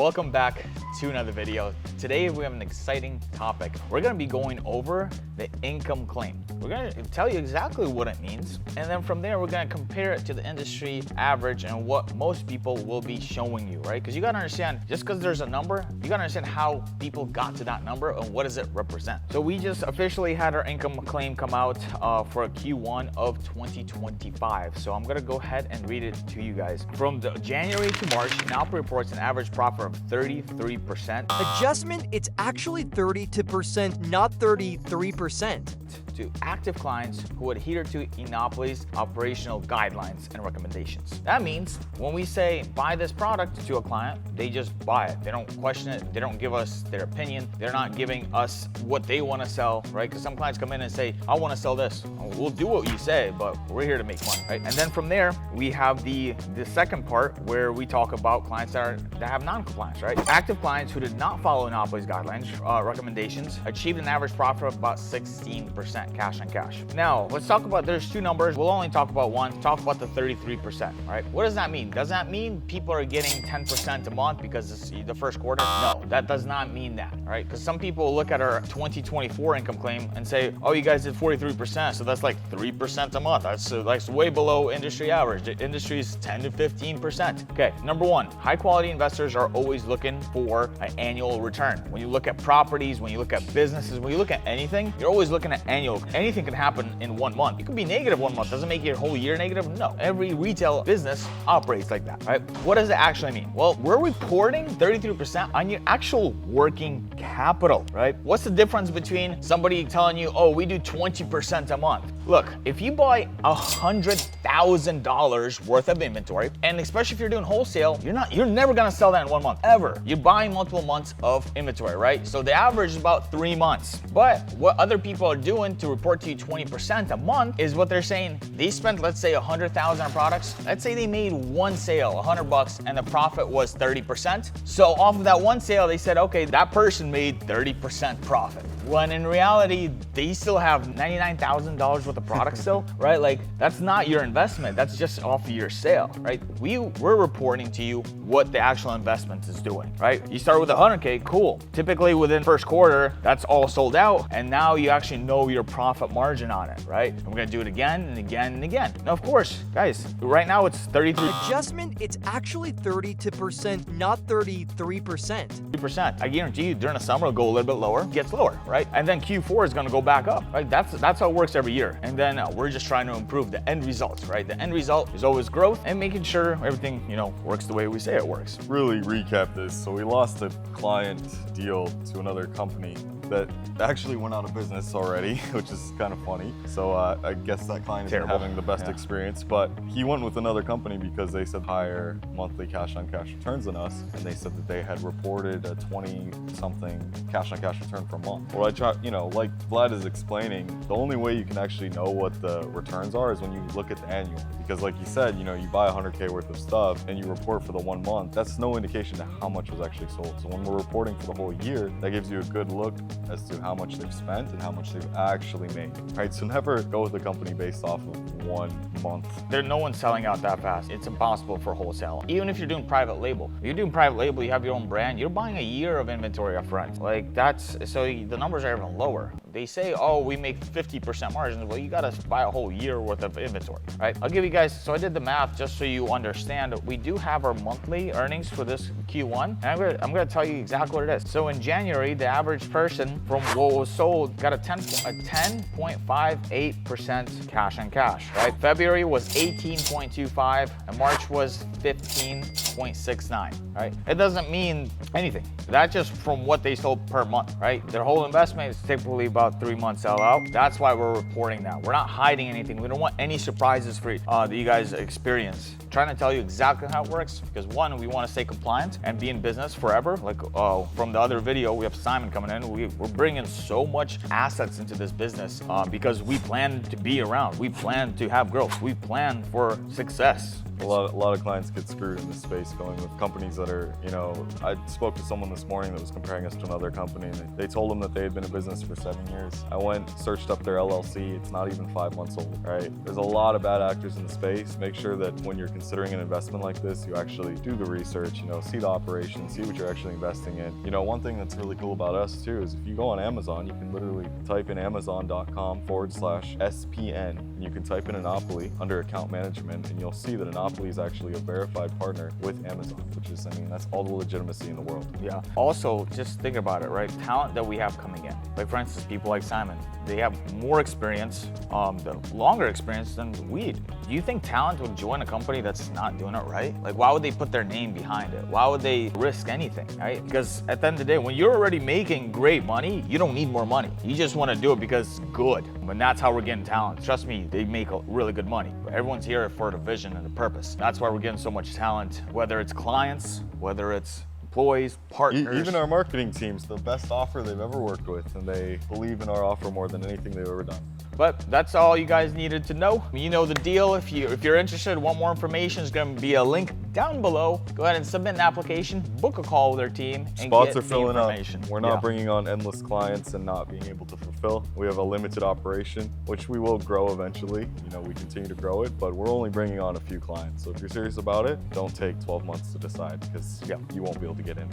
welcome back to another video. Today we have an exciting topic. We're going to be going over the income claim. We're going to tell you exactly what it means, and then from there we're going to compare it to the industry average and what most people will be showing you, right? Because you got to understand, just because there's a number, you got to understand how people got to that number and what does it represent. So we just officially had our income claim come out for Q1 of 2025. So I'm going to go ahead and read it to you guys. From January to March, Enopoly reports an average profit of 33%. Adjustment, it's actually 32%, not 33%. To active clients who adhere to Enopoly's operational guidelines and recommendations. That means when we say buy this product to a client, they just buy it. They don't question it. They don't give us their opinion. They're not giving us what they want to sell, right? Because some clients come in and say, I want to sell this. We'll do what you say, but we're here to make money, right? And then from there, we have the second part where we talk about clients that have non-compliance, right? Active clients who did not follow Enopoly's guidelines, recommendations, achieved an average profit of about 16%. Cash on cash. Now, let's talk about, there's two numbers. We'll only talk about one. Talk about the 33%, right? What does that mean? Does that mean people are getting 10% a month because it's the first quarter? No, that does not mean that, right? Because some people look at our 2024 income claim and say, oh, you guys did 43%, so that's like 3% a month. That's way below industry average. The industry is 10 to 15%. Okay, number one, high quality investors are always looking for an annual return. When you look at properties, when you look at businesses, when you look at anything, you're always looking at annual. Anything can happen in 1 month. You could be negative 1 month. Doesn't make your whole year negative. No, every retail business operates like that, right? What does it actually mean? Well, we're reporting 33% on your actual working capital, right? What's the difference between somebody telling you, oh, we do 20% a month? Look, if you buy $100,000 worth of inventory, and especially if you're doing wholesale, you're never gonna sell that in 1 month, ever. You're buying multiple months of inventory, right? So the average is about 3 months. But what other people are doing to report to you 20% a month is what they're saying. They spent, let's say, 100,000 on products. Let's say they made one sale, $100, and the profit was 30%. So off of that one sale, they said, okay, that person made 30% profit. When in reality, they still have $99,000 worth of products still, right? Like, that's not your investment. That's just off of your sale, right? We're reporting to you what the actual investment is doing, right? You start with 100K, cool. Typically within first quarter, that's all sold out. And now you actually know your profit margin on it, right? And we're gonna do it again and again and again. Now, of course, guys, right now it's 33. Adjustment, it's actually 32%, not 33%. 3%. I guarantee you during the summer it'll go a little bit lower, gets lower, right? And then Q4 is gonna go back up, right? That's how it works every year. And then we're just trying to improve the end results, right? The end result is always growth and making sure everything, works the way we say it works. Really recap this. So we lost a client deal to another company that actually went out of business already, which is kind of funny. So I guess that client isn't having the best experience, but he went with another company because they said higher monthly cash on cash returns than us. And they said that they had reported a 20-something cash on cash return per month. Well, I try, like Vlad is explaining, the only way you can actually know what the returns are is when you look at the annual. Because like you said, you buy 100K worth of stuff and you report for the 1 month, that's no indication to how much was actually sold. So when we're reporting for the whole year, that gives you a good look as to how much they've spent and how much they've actually made, right? So never go with a company based off of 1 month. No one's selling out that fast. It's impossible for wholesale. Even if you're doing private label. If you're doing private label, you have your own brand, you're buying a year of inventory up front. Like so the numbers are even lower. They say, oh, we make 50% margins. Well, you gotta buy a whole year worth of inventory, right? I'll give you guys, so I did the math just so you understand. We do have our monthly earnings for this Q1, and I'm gonna tell you exactly what it is. So in January, the average person from what was sold got a 10.58% cash on cash, right? February was 18.25, and March was 15.69, right? It doesn't mean anything. That's just from what they sold per month, right? Their whole investment is typically about 3 months sell out. That's why we're reporting that. We're not hiding anything. We don't want any surprises for that you guys experience. I'm trying to tell you exactly how it works because one, we want to stay compliant and be in business forever. Like from the other video, we have Simon coming in. We're bringing so much assets into this business because we plan to be around. We plan to have growth. We plan for success. A lot of clients get screwed in this space going with companies that are, I spoke to someone this morning that was comparing us to another company, and they told them that they had been in business for 7 years. I went, searched up their LLC, it's not even 5 months old, right? There's a lot of bad actors in the space. Make sure that when you're considering an investment like this, you actually do the research, see the operation, see what you're actually investing in. One thing that's really cool about us too is if you go on Amazon, you can literally type in amazon.com/SPN, and you can type in Enopoly under account management, and you'll see that Enopoly is actually a verified partner with Amazon, which is, that's all the legitimacy in the world. Yeah. Also, just think about it, right? Talent that we have coming in. Like for instance, people like Simon, they have more experience, longer experience than we do. Do you think talent would join a company that's not doing it right? Like, why would they put their name behind it? Why would they risk anything, right? Because at the end of the day, when you're already making great money, you don't need more money. You just want to do it because it's good. And that's how we're getting talent. Trust me, they make really good money. But everyone's here for the vision and the purpose. That's why we're getting so much talent, whether it's clients, whether it's employees, partners. Even our marketing team's the best offer they've ever worked with, and they believe in our offer more than anything they've ever done. But that's all you guys needed to know. You know the deal. If you're interested, want more information, there's going to be a link down below. Go ahead and submit an application, book a call with our team, and Spots get are filling the up. information. We're not bringing on endless clients and not being able to fulfill. We have a limited operation, which we will grow eventually. We continue to grow it, but we're only bringing on a few clients. So if you're serious about it, don't take 12 months to decide, because you won't be able to get in.